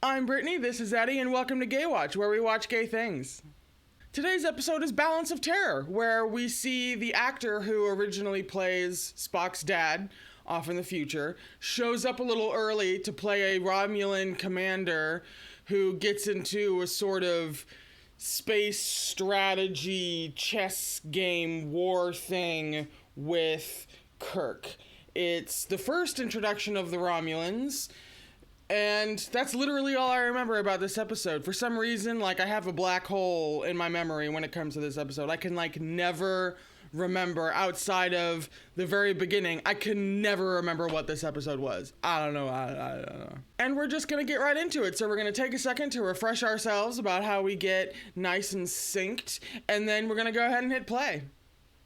I'm Brittany, this is Eddie, and welcome to Gaywatch, where we watch gay things. Today's episode is Balance of Terror, where we see the actor who originally plays Spock's dad, off in the future, shows up a little early to play a Romulan commander who gets into a sort of space strategy, chess game, war thing with Kirk. It's the first introduction of the Romulans, and that's literally all I remember about this episode. For some reason, I have a black hole in my memory when it comes to this episode. I can, never remember outside of the very beginning. I can never remember what this episode was. I don't know. I don't know. And we're just going to get right into it. So we're going to take a second to refresh ourselves about how we get nice and synced, and then we're going to go ahead and hit play.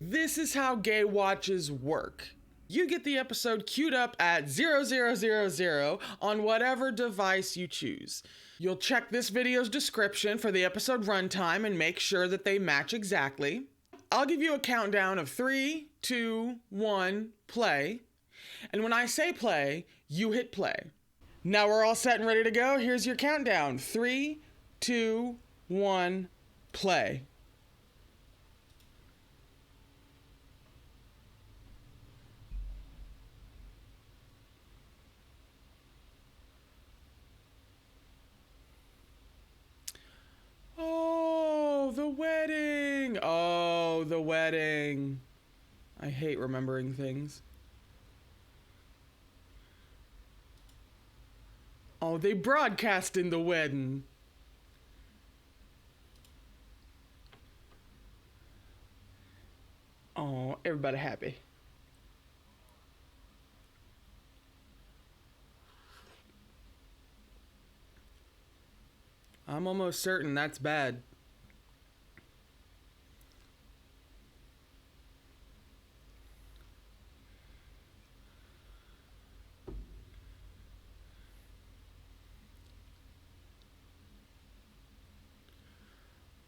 This is how Gaywatches work. You get the episode queued up at 0000 on whatever device you choose. You'll check this video's description for the episode runtime and make sure that they match exactly. I'll give you a countdown of 3, 2, 1, play. And when I say play, you hit play. Now we're all set and ready to go. Here's your countdown. 3, 2, 1, play. The wedding! Oh, the wedding. I hate remembering things. Oh, they broadcast in the wedding. Oh, everybody happy. I'm almost certain that's bad.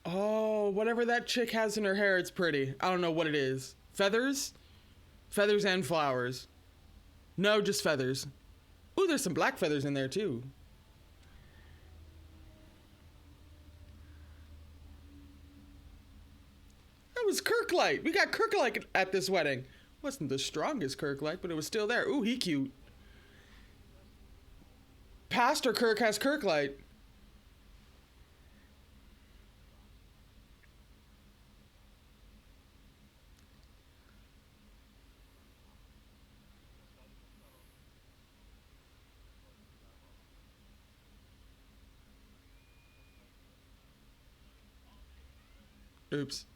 Oh, whatever that chick has in her hair, it's pretty. I don't know what it is. Feathers? Feathers and flowers. No, just feathers. Ooh, there's some black feathers in there too. That was Kirk light. We got Kirk light at this wedding. Wasn't the strongest Kirk light, but it was still there. Ooh, he cute. Pastor Kirk has Kirk light. Oops.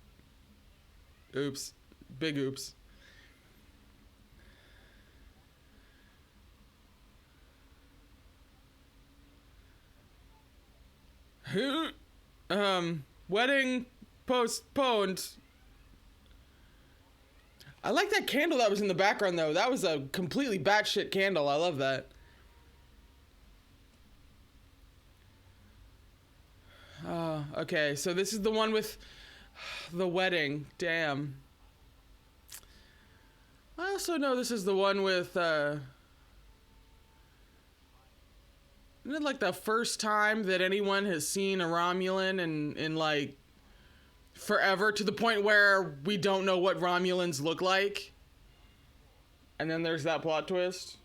Oops. Big oops. Wedding postponed. I like that candle that was in the background, though. That was a completely batshit candle. I love that. Okay, so this is the one with the wedding. Damn. I also know this is the one with, isn't it like the first time that anyone has seen a Romulan in forever, to the point where we don't know what Romulans look like? And then there's that plot twist.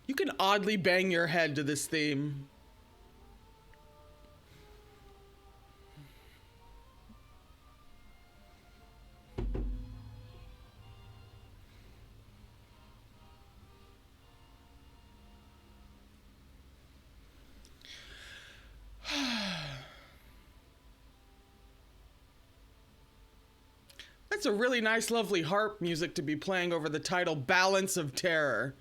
You can oddly bang your head to this theme. That's a really nice, lovely harp music to be playing over the title Balance of Terror.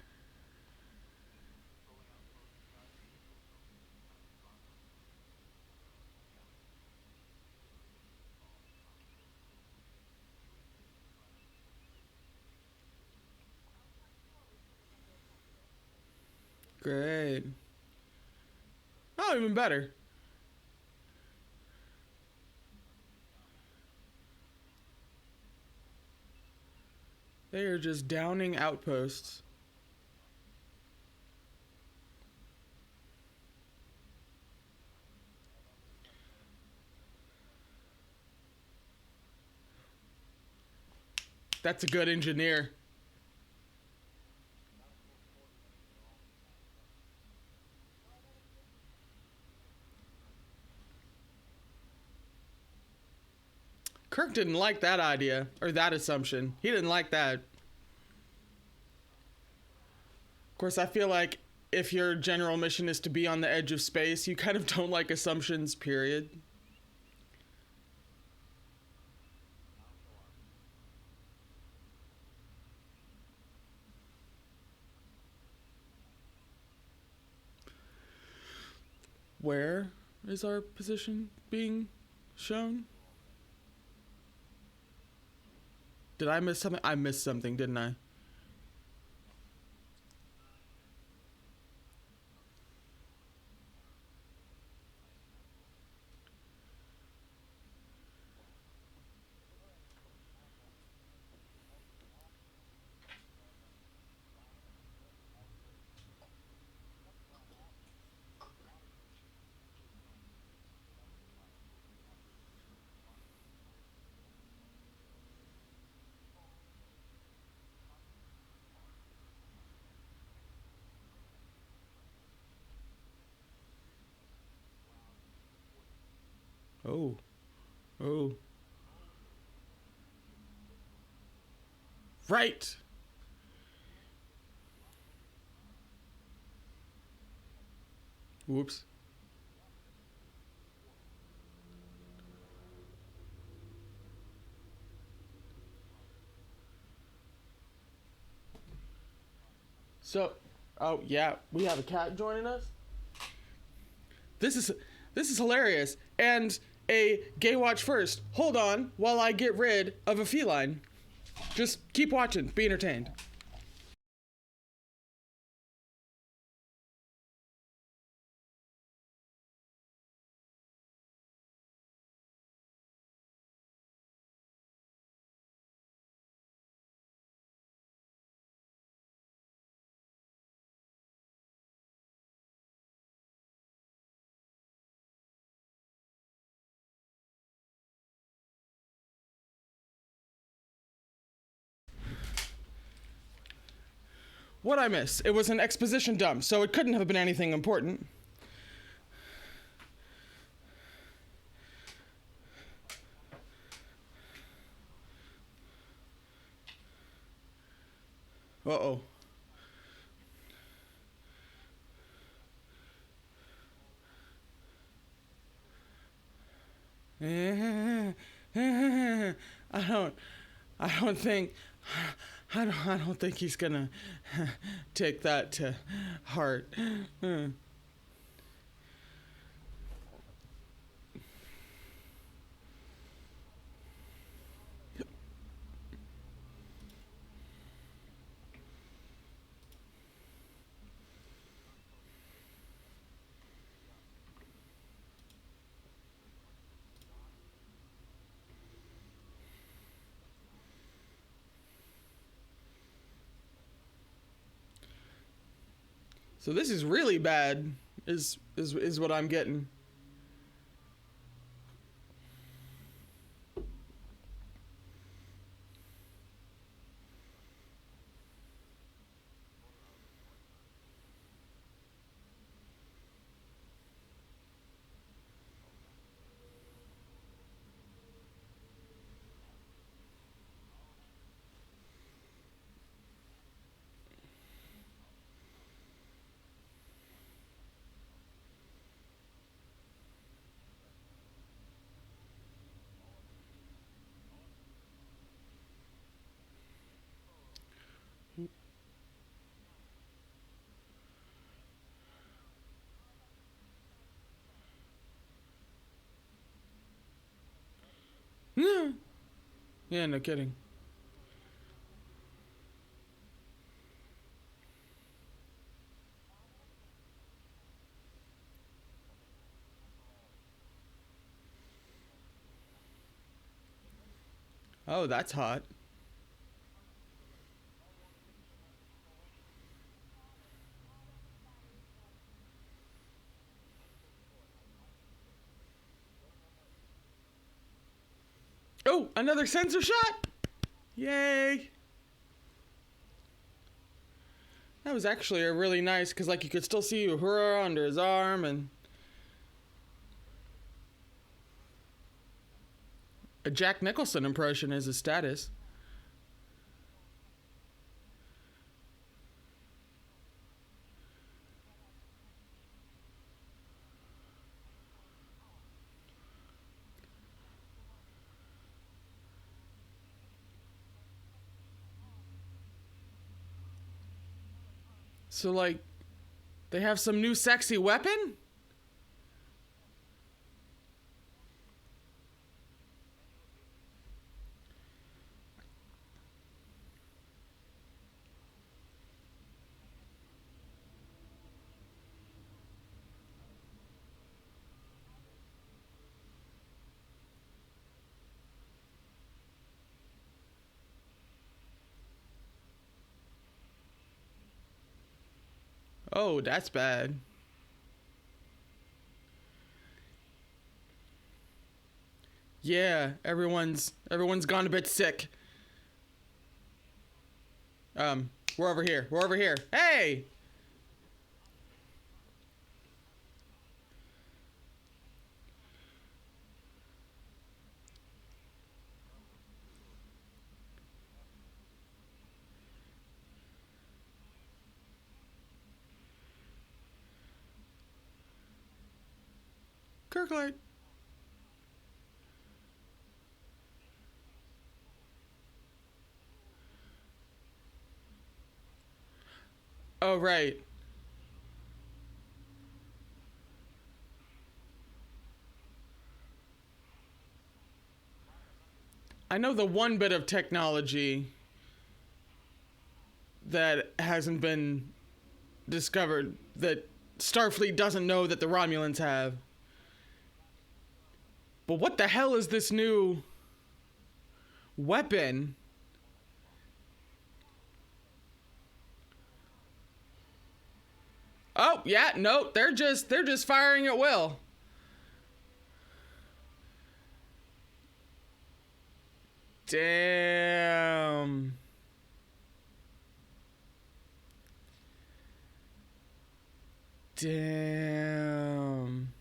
Great. Oh, even better. They are just downing outposts. That's a good engineer. Kirk didn't like that idea, or that assumption. He didn't like that. Of course, I feel like if your general mission is to be on the edge of space, you kind of don't like assumptions, period. Where is our position being shown? Did I miss something? I missed something, didn't I? Oh. Oh. Right! Whoops. So, oh yeah, we have a cat joining us. This is hilarious, and a Gaywatch first. Hold on while I get rid of a feline. Just keep watching, be entertained. What I miss? It was an exposition dump, so it couldn't have been anything important. Uh-oh. I don't think I don't think he's gonna take that to heart. So this is really bad, is what I'm getting. Yeah. Yeah, no kidding. Oh, that's hot. Oh, another sensor shot! Yay! That was actually a really nice, because like you could still see Uhura under his arm, and a Jack Nicholson impression is his status. So like, they have some new sexy weapon? Oh, that's bad. Yeah, everyone's gone a bit sick. We're over here. We're over here. Hey! Kirk. Oh, right. I know the one bit of technology that hasn't been discovered that Starfleet doesn't know that the Romulans have. But what the hell is this new weapon? Oh, yeah, no, they're just firing at will. Damn. Damn.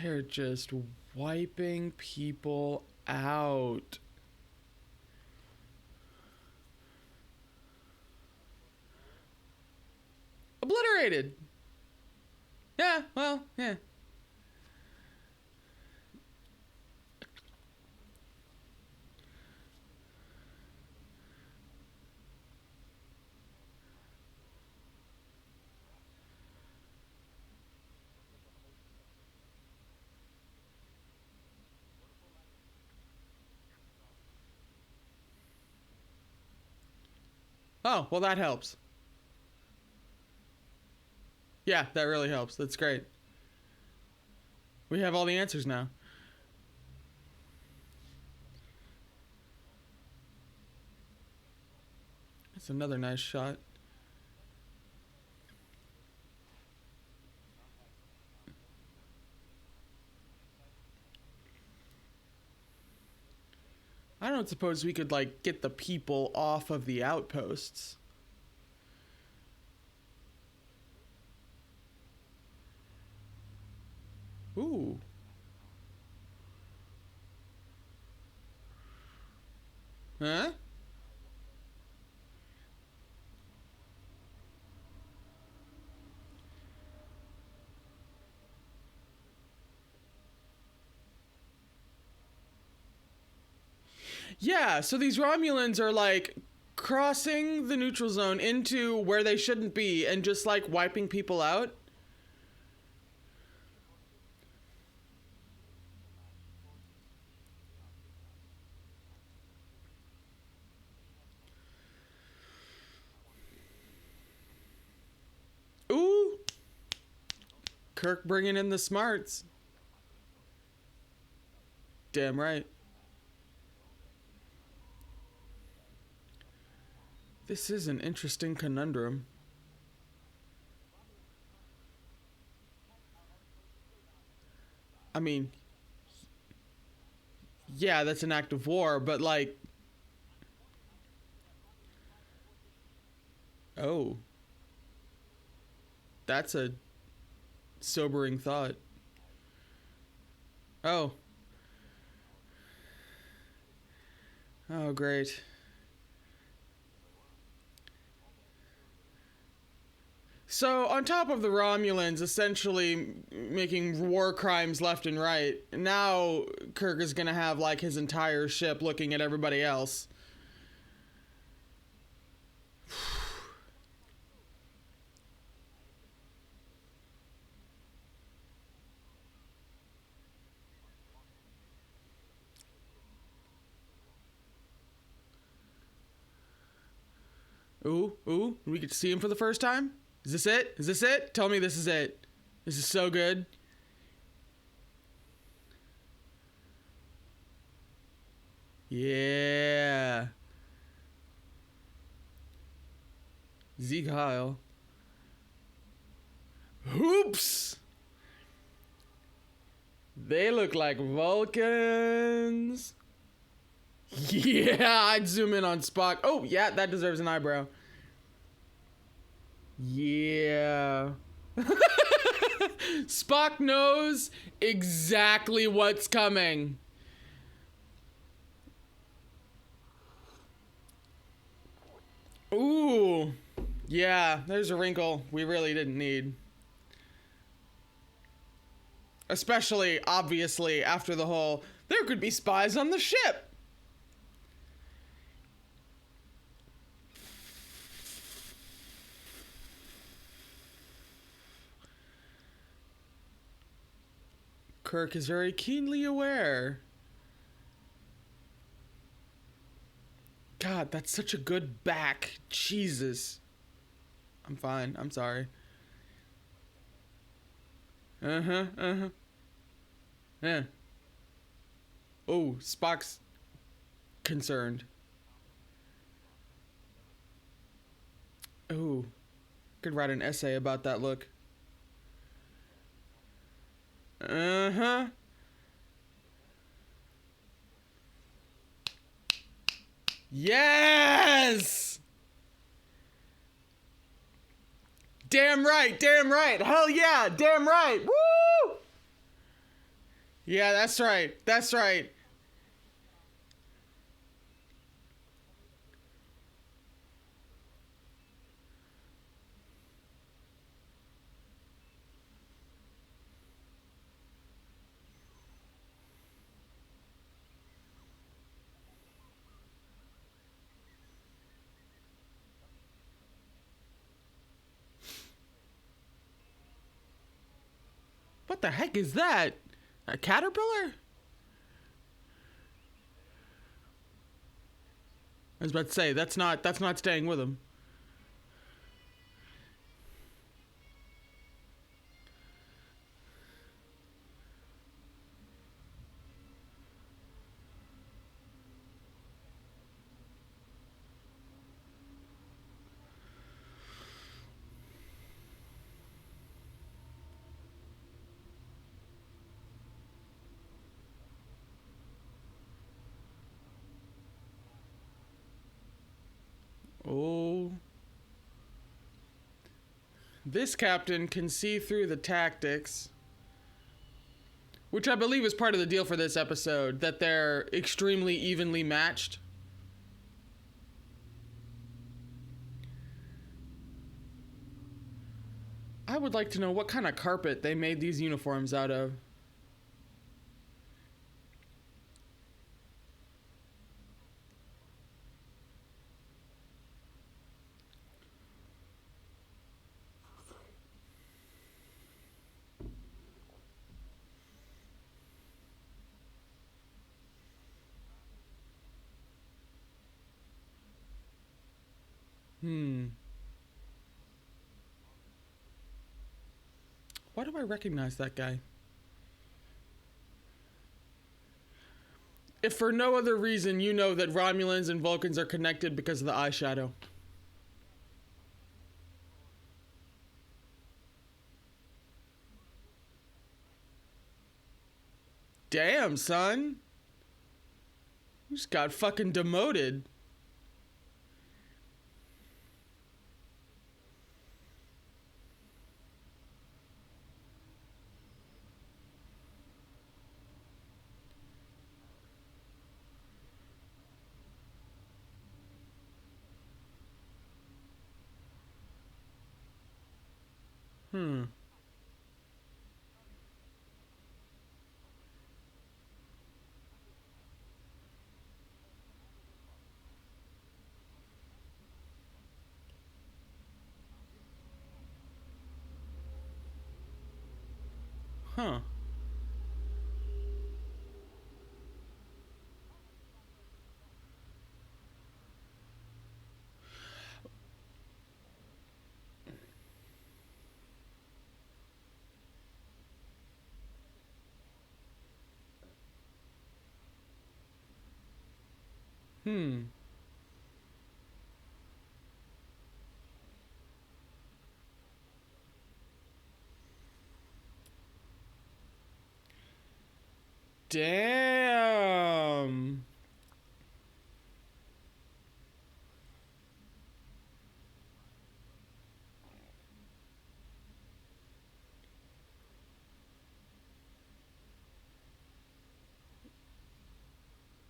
They're just wiping people out. Obliterated. Yeah, well, yeah. Oh, well, that helps. Yeah, that really helps. That's great. We have all the answers now. That's another nice shot. I don't suppose we could, like, get the people off of the outposts. Ooh. Huh? Yeah, so these Romulans are, like, crossing the neutral zone into where they shouldn't be and just, like, wiping people out. Ooh. Kirk bringing in the smarts. Damn right. This is an interesting conundrum. I mean, yeah, that's an act of war, but like, oh, that's a sobering thought. Oh. Oh, great. So, on top of the Romulans essentially making war crimes left and right, now Kirk is gonna have, like, his entire ship looking at everybody else. Ooh, ooh, we get to see him for the first time? Is this it? Is this it? Tell me this is it. This is so good. Yeah. Zeke Heil. Hoops! They look like Vulcans. Yeah, I'd zoom in on Spock. Oh, yeah, that deserves an eyebrow. Yeah. Spock knows exactly what's coming. Ooh. Yeah, there's a wrinkle we really didn't need. Especially, obviously, after the whole, there could be spies on the ship. Kirk is very keenly aware. God, that's such a good back. Jesus. I'm fine. I'm sorry. Uh-huh, uh-huh. Yeah. Oh, Spock's concerned. Oh, could write an essay about that look. Uh-huh. Yes! Damn right, damn right. Hell yeah, damn right. Woo! Yeah, that's right. That's right. What the heck is that? A caterpillar? I was about to say, that's not staying with him. Oh. This captain can see through the tactics. Which I believe is part of the deal for this episode, that they're extremely evenly matched. I would like to know what kind of carpet they made these uniforms out of. Why do I recognize that guy? If for no other reason, you know that Romulans and Vulcans are connected because of the eyeshadow. Damn, son. You just got fucking demoted. Hmm. Huh. Hmm. Damn.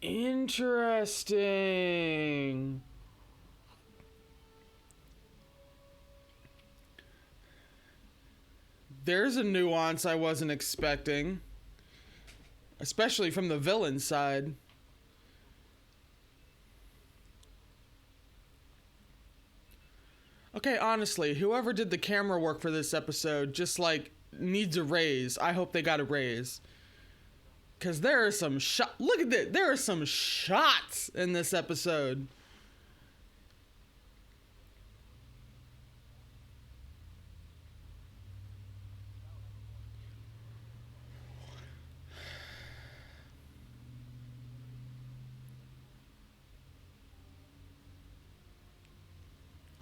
Interesting. There's a nuance I wasn't expecting, especially from the villain side. Okay, honestly, whoever did the camera work for this episode just like needs a raise. I hope they got a raise. Cause there are some look at this. There are some shots in this episode.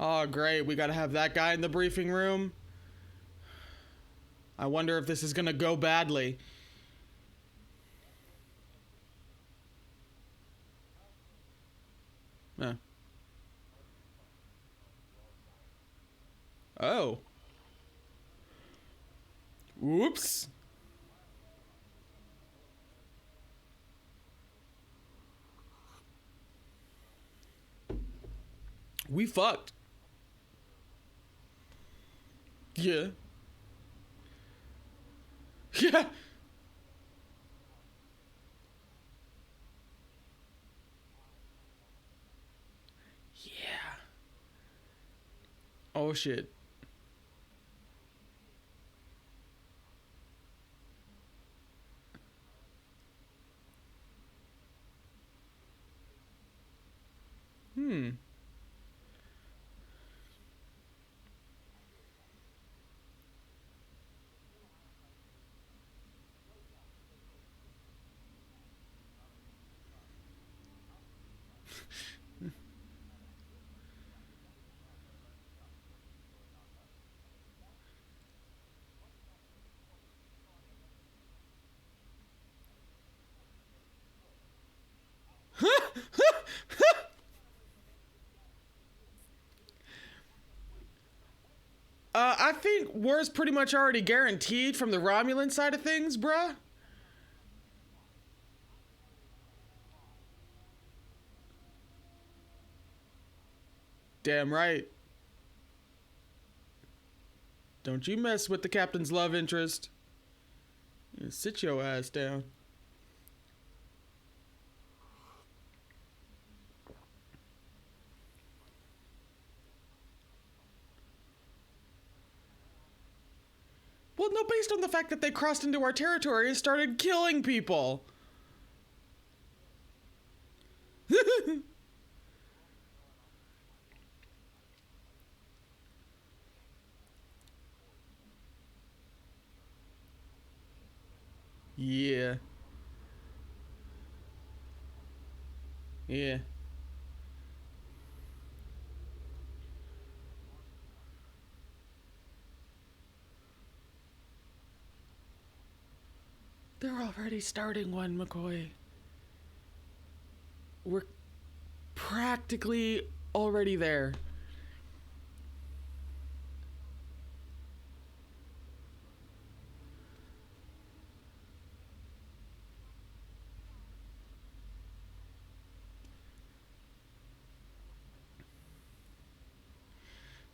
Oh, great. We gotta have that guy in the briefing room. I wonder if this is gonna go badly. Yeah. Oh. Whoops. We fucked. Yeah. Yeah. Yeah. Oh shit. Hmm. I think war's pretty much already guaranteed from the Romulan side of things, bruh. Damn right. Don't you mess with the captain's love interest. You sit your ass down. Well, no, based on the fact that they crossed into our territory and started killing people. Yeah. Yeah. They're already starting one, McCoy. We're practically already there.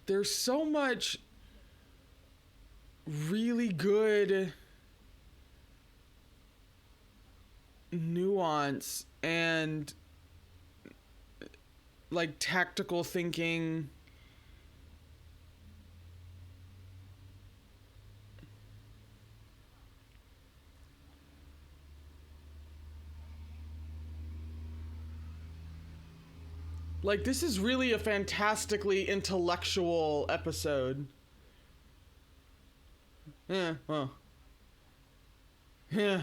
There's so much really good nuance and like tactical thinking. Like, this is really a fantastically intellectual episode. Yeah, well. Yeah.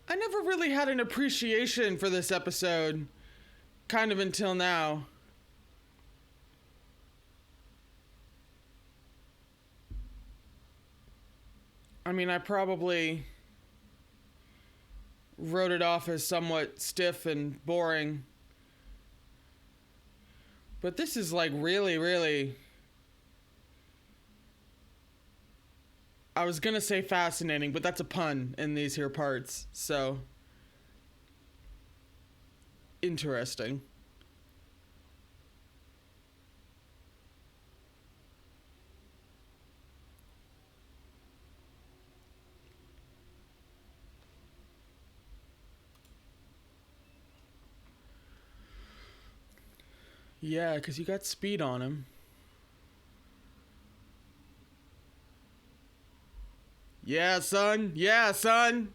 I never really had an appreciation for this episode, kind of until now. I mean, I probably wrote it off as somewhat stiff and boring. But this is like really, really... I was gonna say fascinating, but that's a pun in these here parts, so... interesting. Yeah, because you got speed on him. Yeah, son. Yeah, son.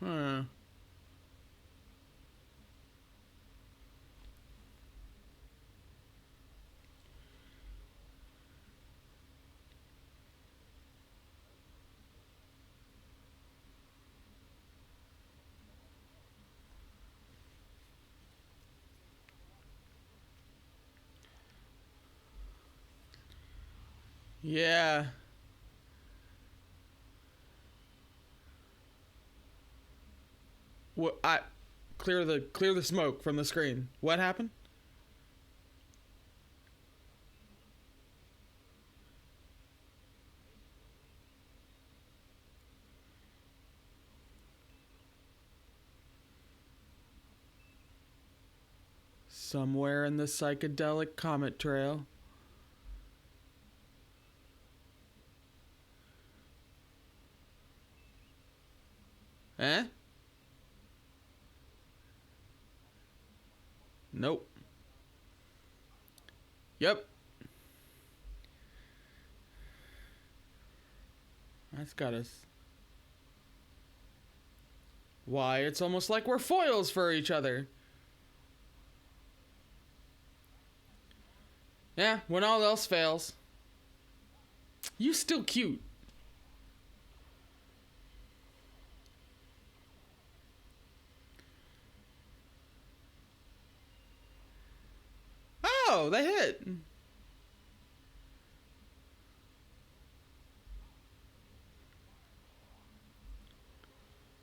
Huh. Yeah. What? I clear the smoke from the screen. What happened? Somewhere in the psychedelic comet trail. Eh? Nope. Yep. That's got us. Why, it's almost like we're foils for each other. Yeah, when all else fails. You still cute. Oh, they hit.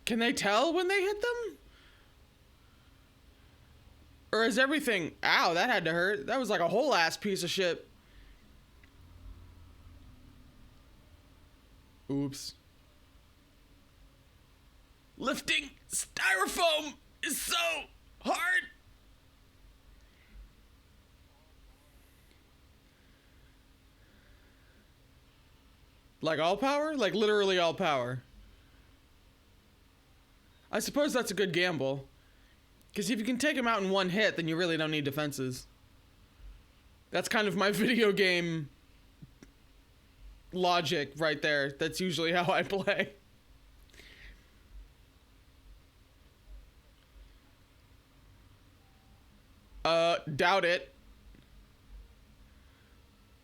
Can they tell when they hit them? Or is everything... Ow, that had to hurt. That was like a whole ass piece of shit. Oops. Lifting styrofoam is so hard. Like all power? Like literally all power. I suppose that's a good gamble. Because if you can take him out in one hit, then you really don't need defenses. That's kind of my video game logic right there. That's usually how I play. Doubt it.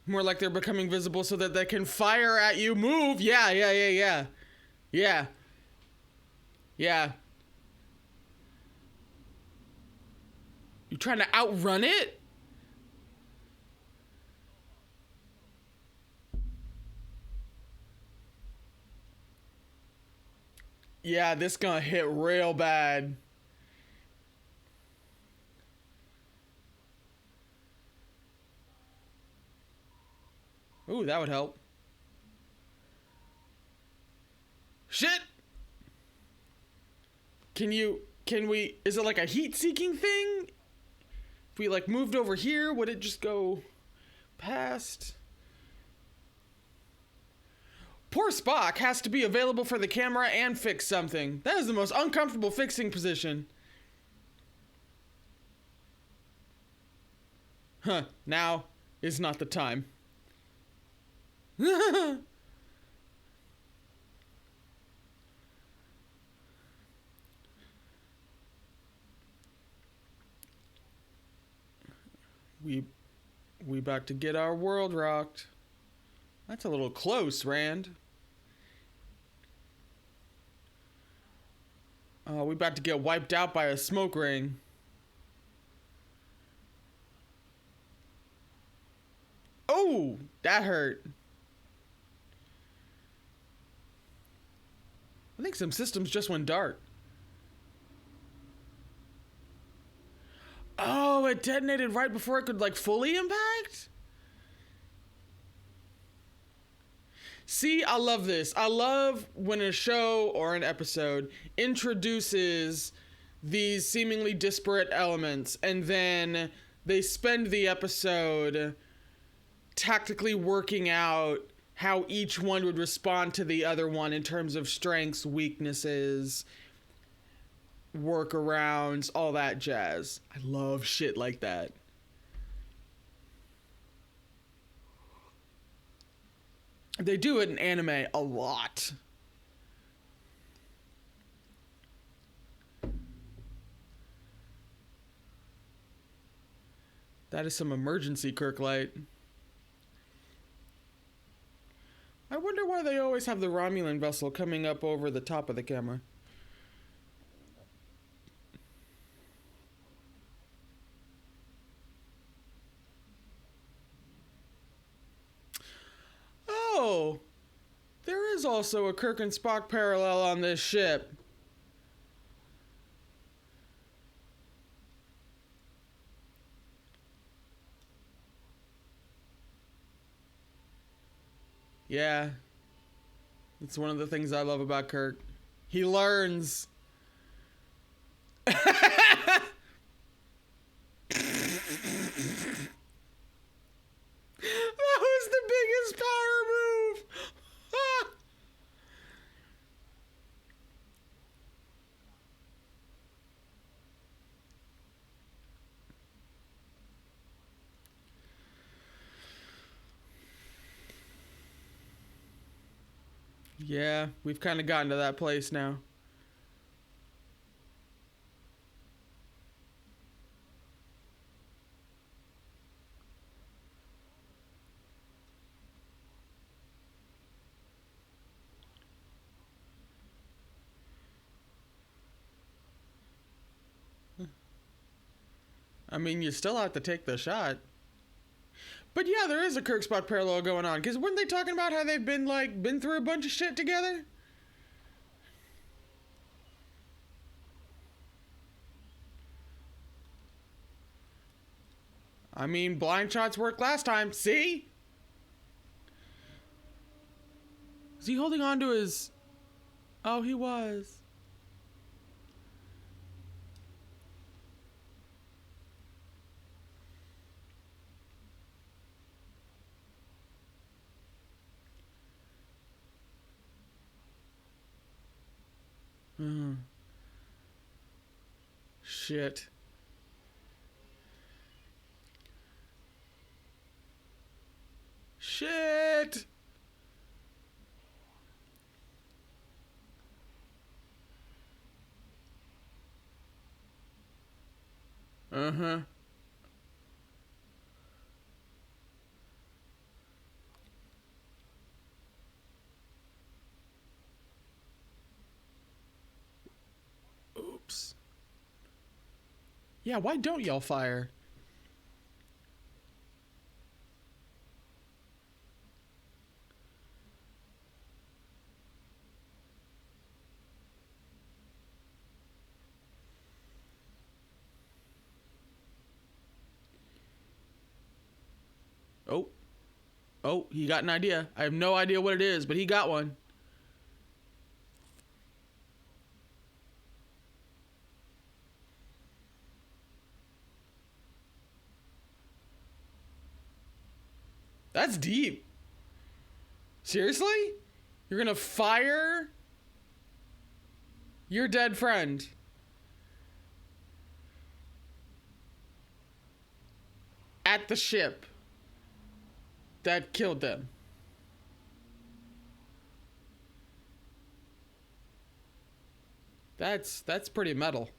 More like they're becoming visible so that they can fire at you. Move! Yeah. Yeah. You trying to outrun it? Yeah, this gonna hit real bad. Ooh, that would help. Shit! Can we, is it like a heat-seeking thing? If we like moved over here, would it just go past? Poor Spock has to be available for the camera and fix something. That is the most uncomfortable fixing position. Huh, now is not the time. We about to get our world rocked. That's a little close, Rand. Oh, we about to get wiped out by a smoke ring. Oh, that hurt. I think some systems just went dark. Oh, it detonated right before it could like fully impact? See, I love this. I love when a show or an episode introduces these seemingly disparate elements and then they spend the episode tactically working out how each one would respond to the other one in terms of strengths, weaknesses, workarounds, all that jazz. I love shit like that. They do it in anime a lot. That is some emergency Kirk light. I wonder why they always have the Romulan vessel coming up over the top of the camera. Oh, there is also a Kirk and Spock parallel on this ship. Yeah. It's one of the things I love about Kirk. He learns. That was the biggest power move. Yeah, we've kind of gotten to that place now. I mean, you still have to take the shot. But yeah, there is a Kirk Spock parallel going on. Because weren't they talking about how they've been through a bunch of shit together? I mean, blind shots worked last time. See? Is he holding on to his... Oh, he was. Shit. Shit! Uh-huh. Yeah, why don't y'all fire? Oh. Oh, he got an idea. I have no idea what it is, but he got one. That's deep. Seriously? You're gonna fire your dead friend? At the ship that killed them. That's pretty metal.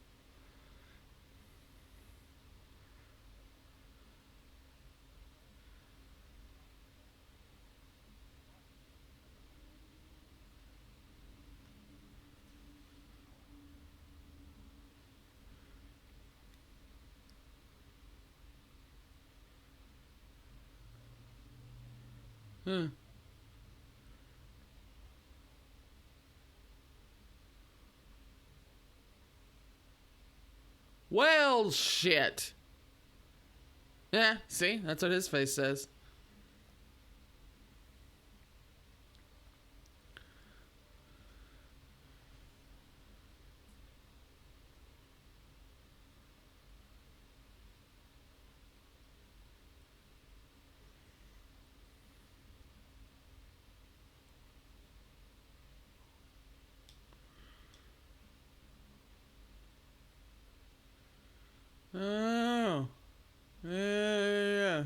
Huh. Well, shit. Yeah, see? That's what his face says. Oh. Yeah.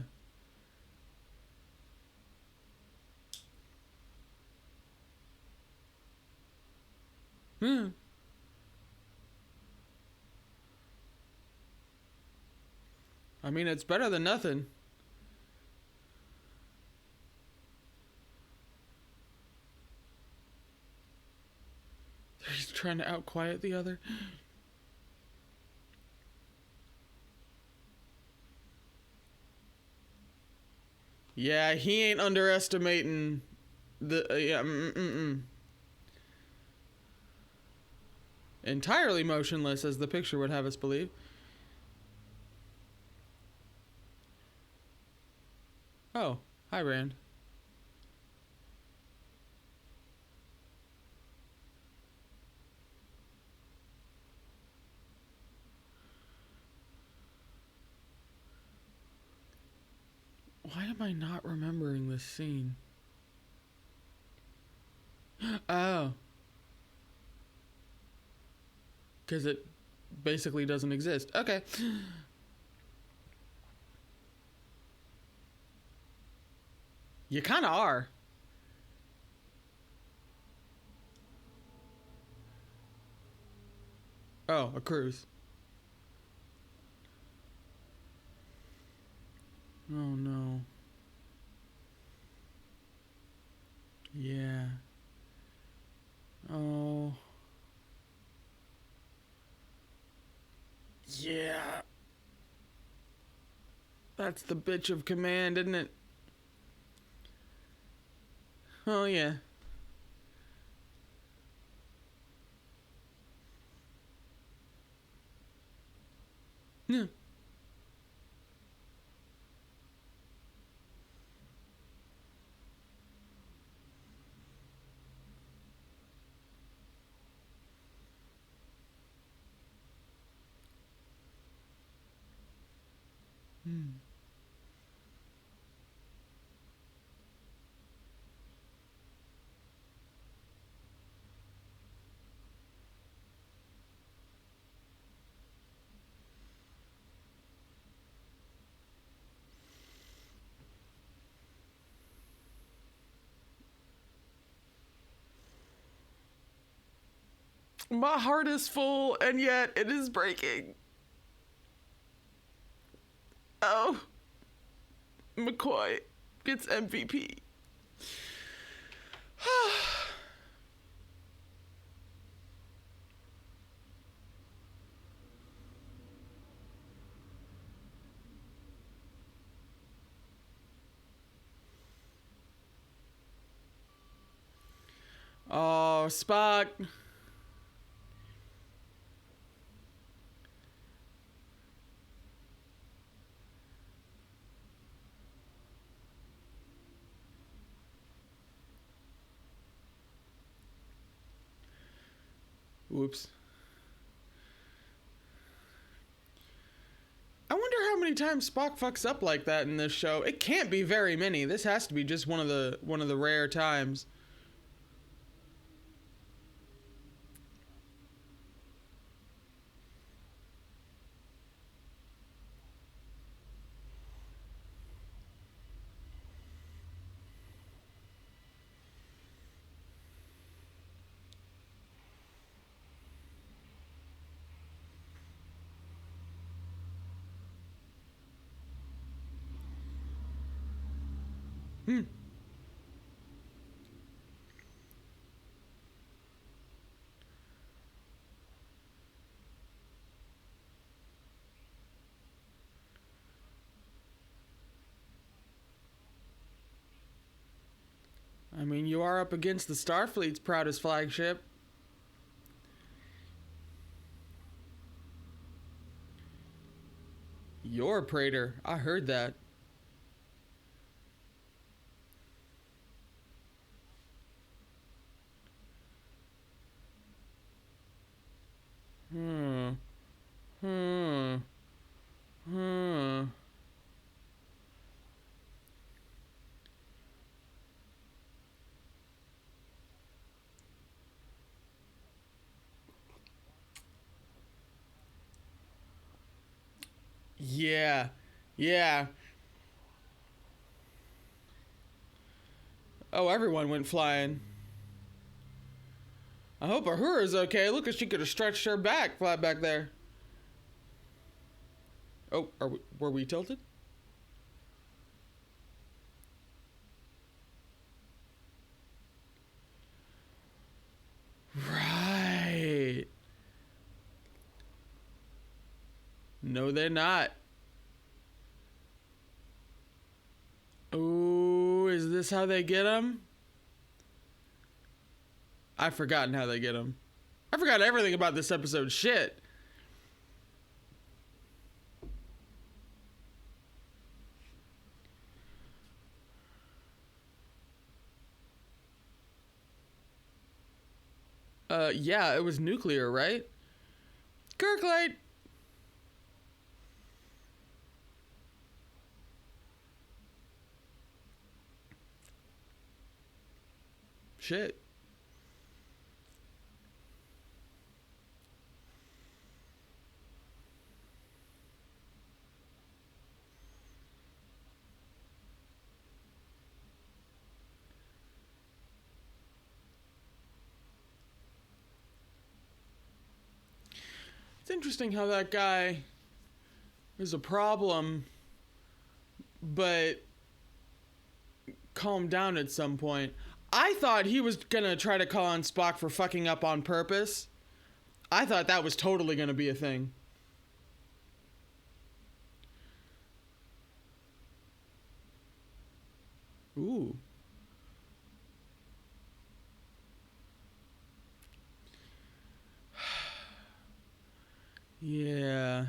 Hmm. I mean, it's better than nothing. He's trying to outquiet the other. Yeah, he ain't underestimating the entirely motionless, as the picture would have us believe. Oh, hi, Rand. Why am I not remembering this scene? Oh. Because it basically doesn't exist. Okay. You kind of are. Oh, a cruise. Oh, no. Yeah. Oh. Yeah. That's the bitch of command, isn't it? Oh, yeah. Yeah. Hmm. My heart is full, and yet it is breaking. Oh. McCoy gets MVP. Oh, Spock. Whoops. I wonder how many times Spock fucks up like that in this show. It can't be very many. This has to be just one of the rare times. I mean, you are up against the Starfleet's proudest flagship. You're a praetor. I heard that. Hmm. Hmm. Hmm. Yeah. Yeah. Oh, everyone went flying. I hope Uhura's okay. Look, she could have stretched her back flat back there. Oh, were we tilted? Right. No, they're not. Ooh, is this how they get him? I've forgotten how they get him. I forgot everything about this episode. Shit. Yeah, it was nuclear, right? Kirk light. Shit. It's interesting how that guy is a problem, but calmed down at some point. I thought he was gonna try to call on Spock for fucking up on purpose. I thought that was totally gonna be a thing. Ooh. Yeah.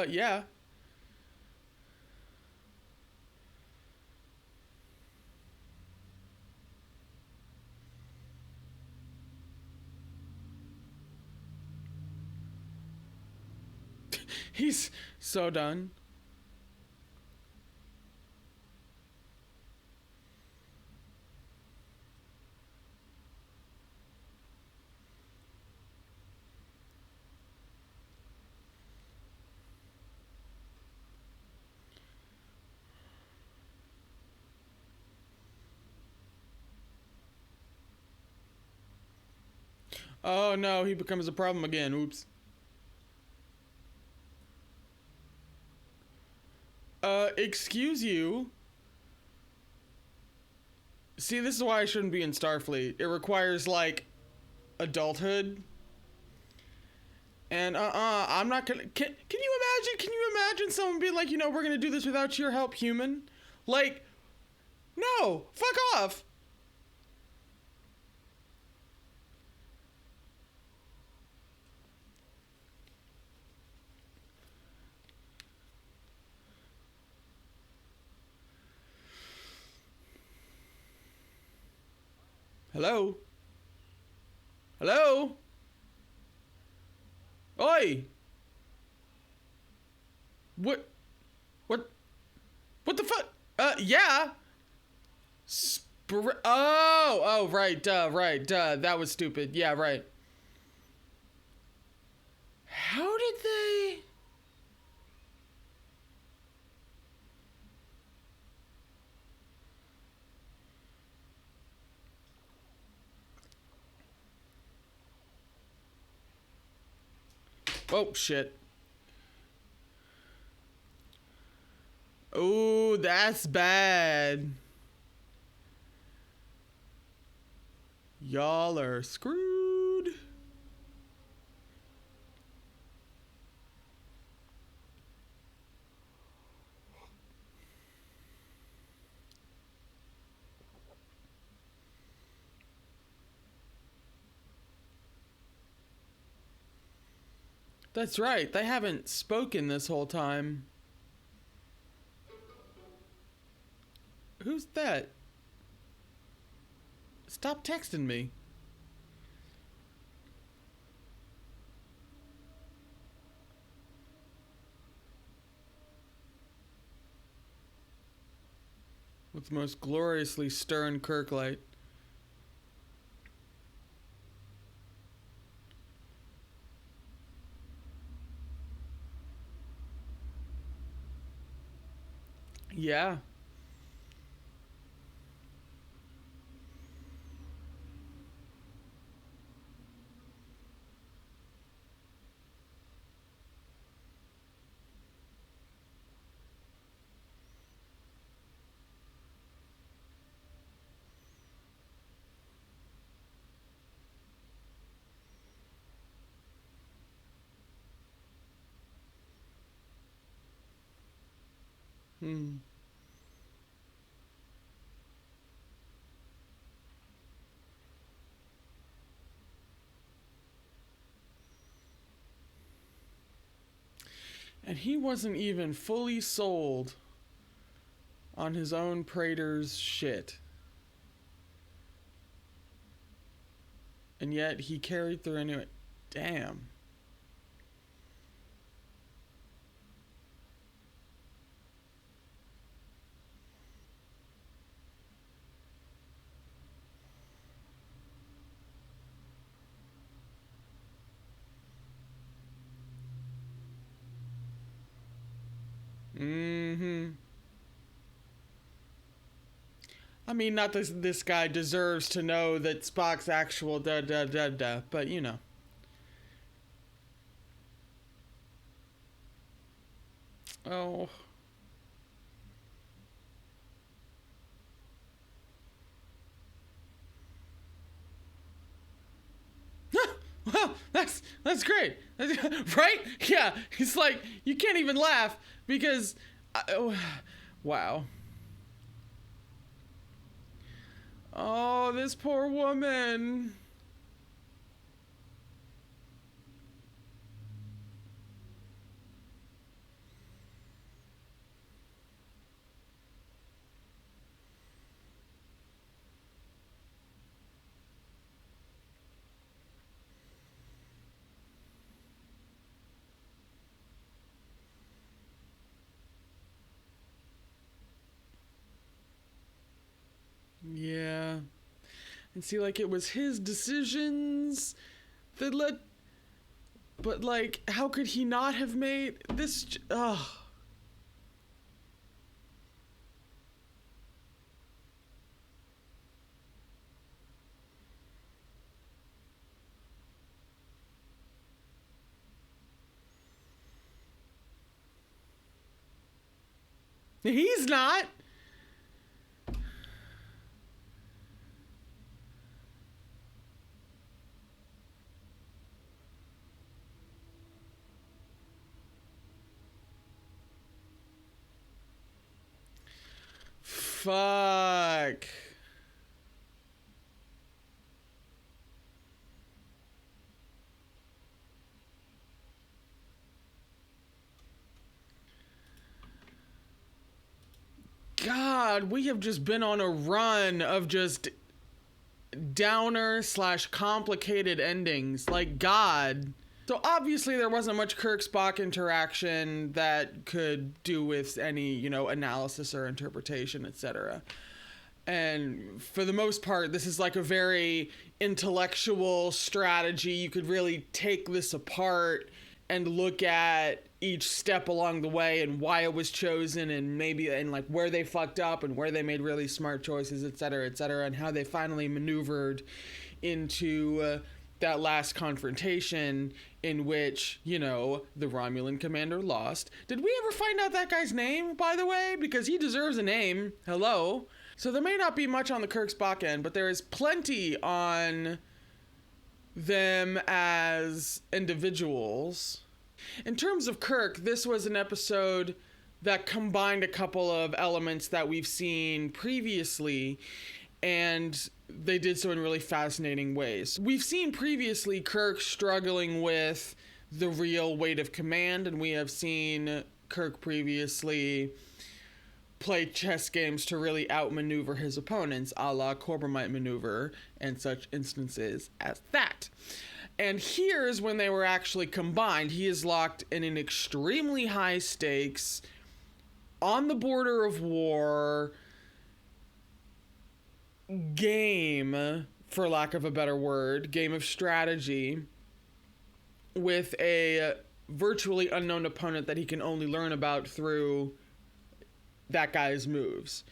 Yeah. He's so done. Oh no, he becomes a problem again. Oops. Excuse you. See, this is why I shouldn't be in Starfleet. It requires, like, adulthood. And, I'm not gonna... Can you imagine someone being like, you know, we're gonna do this without your help, human? Like, no! Fuck off! Hello? Hello? Oi! What? What the fuck? Yeah! Oh, right, duh. That was stupid. Yeah, right. How did they... Oh, shit. Oh, that's bad. Y'all are screwed. That's right. They haven't spoken this whole time. Who's that? Stop texting me. With the most gloriously stern Kirk light. Yeah. Hmm. And he wasn't even fully sold on his own Praetor's shit. And yet he carried through anyway. Damn. Mm-hmm. I mean, not this guy deserves to know that Spock's actual but you know. Oh. Well, that's great. Right? Yeah. He's like, you can't even laugh because wow. Oh, this poor woman. Yeah. And see, like, it was his decisions that led... But, like, how could he not have made this... Ugh. He's not! Fuck. God, we have just been on a run of just downer / complicated endings. Like, God. So obviously there wasn't much Kirk-Spock interaction that could do with any, analysis or interpretation, etc. And for the most part, this is like a very intellectual strategy. You could really take this apart and look at each step along the way and why it was chosen, and maybe like where they fucked up and where they made really smart choices, etc., and how they finally maneuvered into that last confrontation in which, the Romulan commander lost. Did we ever find out that guy's name, by the way? Because he deserves a name. Hello. So there may not be much on the Kirk-Spock end, but there is plenty on them as individuals. In terms of Kirk, this was an episode that combined a couple of elements that we've seen previously, and they did so in really fascinating ways. We've seen previously Kirk struggling with the real weight of command, and we have seen Kirk previously play chess games to really outmaneuver his opponents, a la Corbomite maneuver and such instances as that. And here's when they were actually combined. He is locked in an extremely high stakes, on the border of war game, for lack of a better word, game of strategy, with a virtually unknown opponent that he can only learn about through that guy's moves.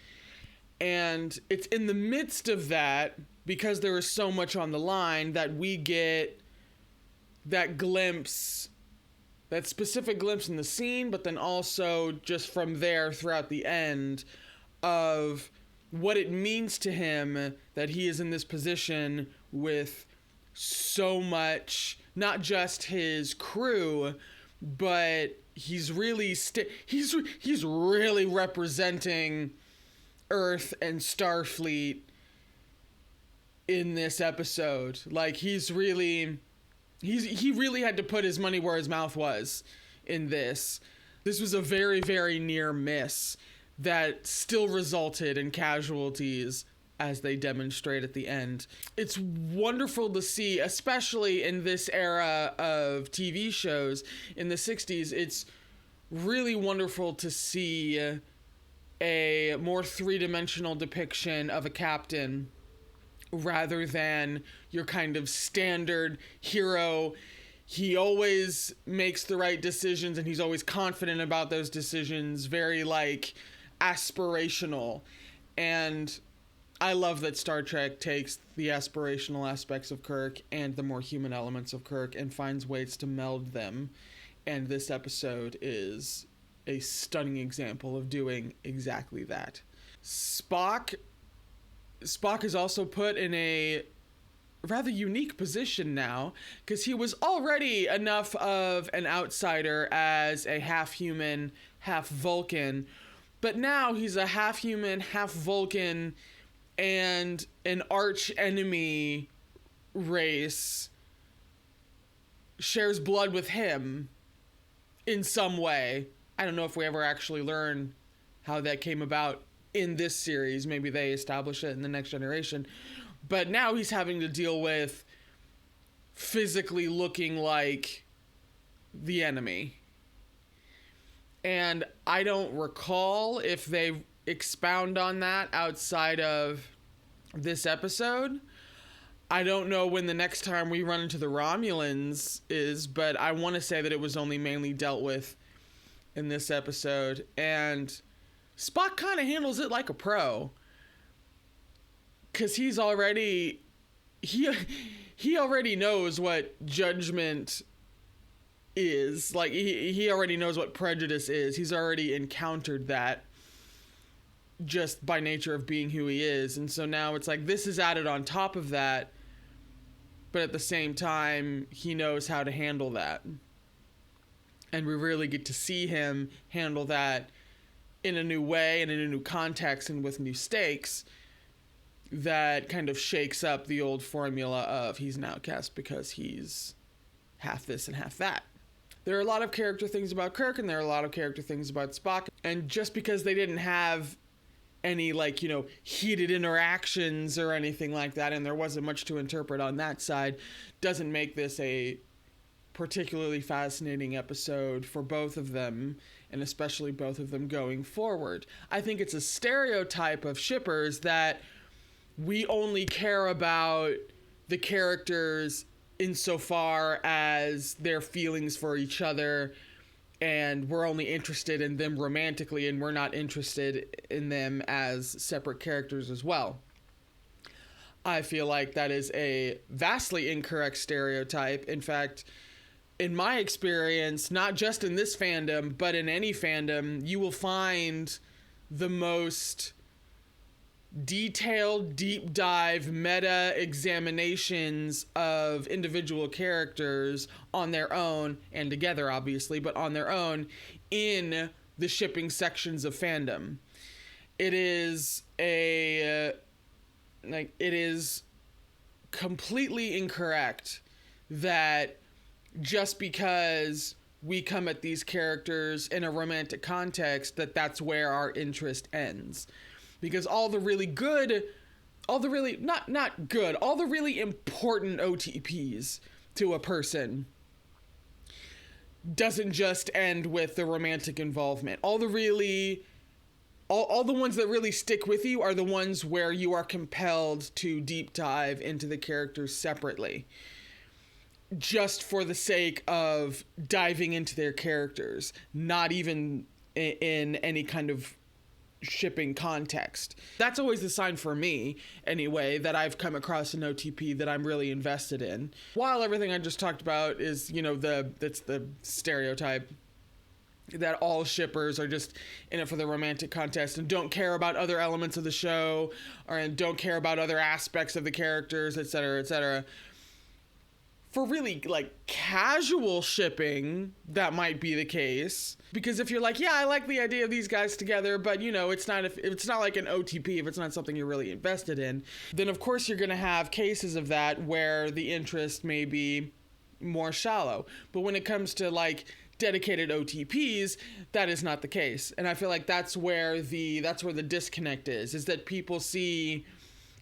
And it's in the midst of that, because there is so much on the line, that we get that glimpse, that specific glimpse in the scene, but then also just from there throughout the end, of what it means to him that he is in this position with so much, not just his crew, but he's really he's really representing Earth and Starfleet in this episode. Like, he really had to put his money where his mouth was in this. This was a very, very near miss that still resulted in casualties, as they demonstrate at the end. It's wonderful to see, especially in this era of TV shows in the 60s. It's really wonderful to see a more three-dimensional depiction of a captain rather than your kind of standard hero. He always makes the right decisions and he's always confident about those decisions, very like aspirational. And I love that Star Trek takes the aspirational aspects of Kirk and the more human elements of Kirk and finds ways to meld them. And this episode is a stunning example of doing exactly that. Spock is also put in a rather unique position now, because he was already enough of an outsider as a half-human, half-Vulcan, but now he's a half-human, half-Vulcan, and an arch-enemy race shares blood with him in some way. I don't know if we ever actually learn how that came about in this series. Maybe they establish it in the Next Generation. But now he's having to deal with physically looking like the enemy. And I don't recall if they expound on that outside of this episode. I don't know when the next time we run into the Romulans is, but I want to say that it was only mainly dealt with in this episode. And Spock kind of handles it like a pro, because he already knows what judgment is. Like, he already knows what prejudice is. He's already encountered that just by nature of being who he is. And so now it's like this is added on top of that, but at the same time he knows how to handle that, and we really get to see him handle that in a new way and in a new context and with new stakes that kind of shakes up the old formula of he's an outcast because he's half this and half that. There are a lot of character things about Kirk, and there are a lot of character things about Spock. And just because they didn't have any, like, you know, heated interactions or anything like that, and there wasn't much to interpret on that side, doesn't make this a particularly fascinating episode for both of them, and especially both of them going forward. I think it's a stereotype of shippers that we only care about the characters insofar as their feelings for each other, and we're only interested in them romantically, and we're not interested in them as separate characters as well. I feel like that is a vastly incorrect stereotype. In fact, in my experience, not just in this fandom, but in any fandom, you will find the most detailed, deep dive, meta examinations of individual characters on their own, and together obviously, but on their own, in the shipping sections of fandom. It is it is completely incorrect that just because we come at these characters in a romantic context, that's where our interest ends. Because all the really important OTPs to a person doesn't just end with the romantic involvement. All the ones that really stick with you are the ones where you are compelled to deep dive into the characters separately, just for the sake of diving into their characters, not even in any kind of shipping context. That's always the sign for me, anyway, that I've come across an OTP that I'm really invested in. While everything I just talked about is, you know, that's the stereotype that all shippers are just in it for the romantic contest and don't care about other elements of the show, and don't care about other aspects of the characters, etc., etc. For really, like, casual shipping, that might be the case. Because if you're like, yeah, I like the idea of these guys together, but, you know, it's not like an OTP, if it's not something you're really invested in, then of course you're going to have cases of that where the interest may be more shallow. But when it comes to, like, dedicated OTPs, that is not the case. And I feel like that's where the disconnect is that people see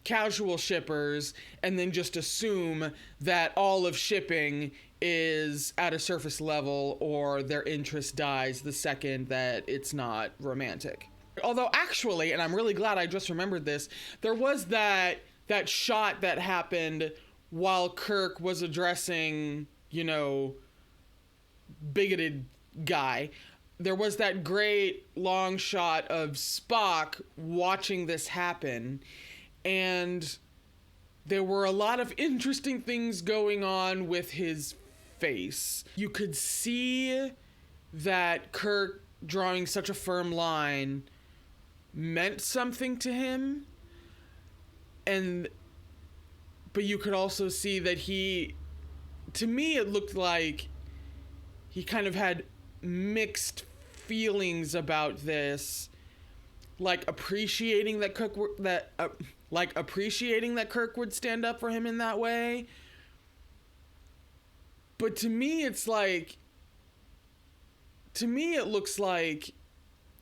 casual shippers and then just assume that all of shipping is at a surface level, or their interest dies the second that it's not romantic. Although actually, and I'm really glad I just remembered this, there was that shot that happened while Kirk was addressing, you know, bigoted guy. There was that great long shot of Spock watching this happen, and there were a lot of interesting things going on with his face. You could see that Kirk drawing such a firm line meant something to him, but you could also see that to me it looked like he kind of had mixed feelings about this, like appreciating that Kirk would stand up for him in that way. But to me it looks like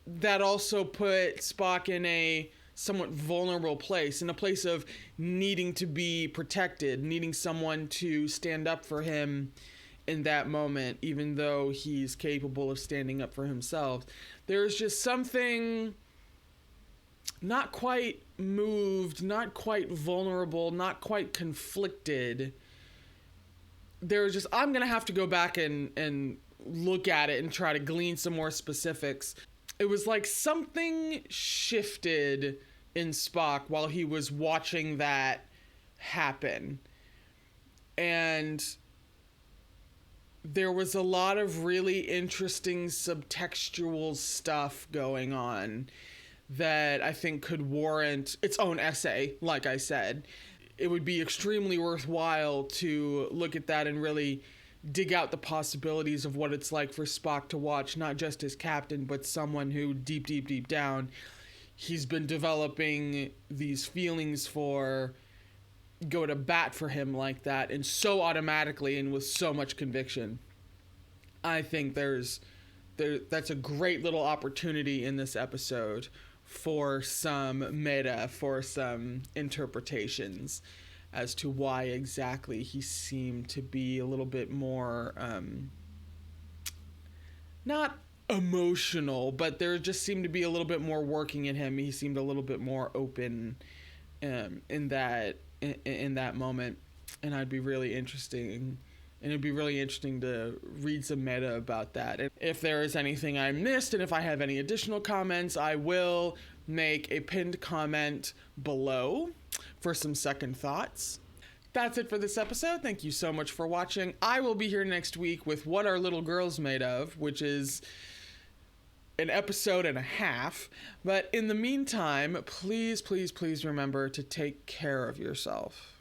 that also put Spock in a somewhat vulnerable place, in a place of needing to be protected, needing someone to stand up for him in that moment, even though he's capable of standing up for himself. There's just something not quite moved, not quite vulnerable, not quite conflicted. There's just, I'm going to have to go back and look at it and try to glean some more specifics. It was like something shifted in Spock while he was watching that happen. And there was a lot of really interesting subtextual stuff going on that I think could warrant its own essay, like I said. It would be extremely worthwhile to look at that and really dig out the possibilities of what it's like for Spock to watch not just his captain, but someone who deep down, he's been developing these feelings for, go to bat for him like that, and so automatically and with so much conviction. I think that's a great little opportunity in this episode for some meta, for some interpretations as to why exactly he seemed to be a little bit more, not emotional, but there just seemed to be a little bit more working in him. He seemed a little bit more open in that moment, and it'd be really interesting to read some meta about that. And if there is anything I missed, and if I have any additional comments, I will make a pinned comment below for some second thoughts. That's it for this episode. Thank you so much for watching. I will be here next week with What Are Little Girls Made Of, which is an episode and a half. But in the meantime, please remember to take care of yourself.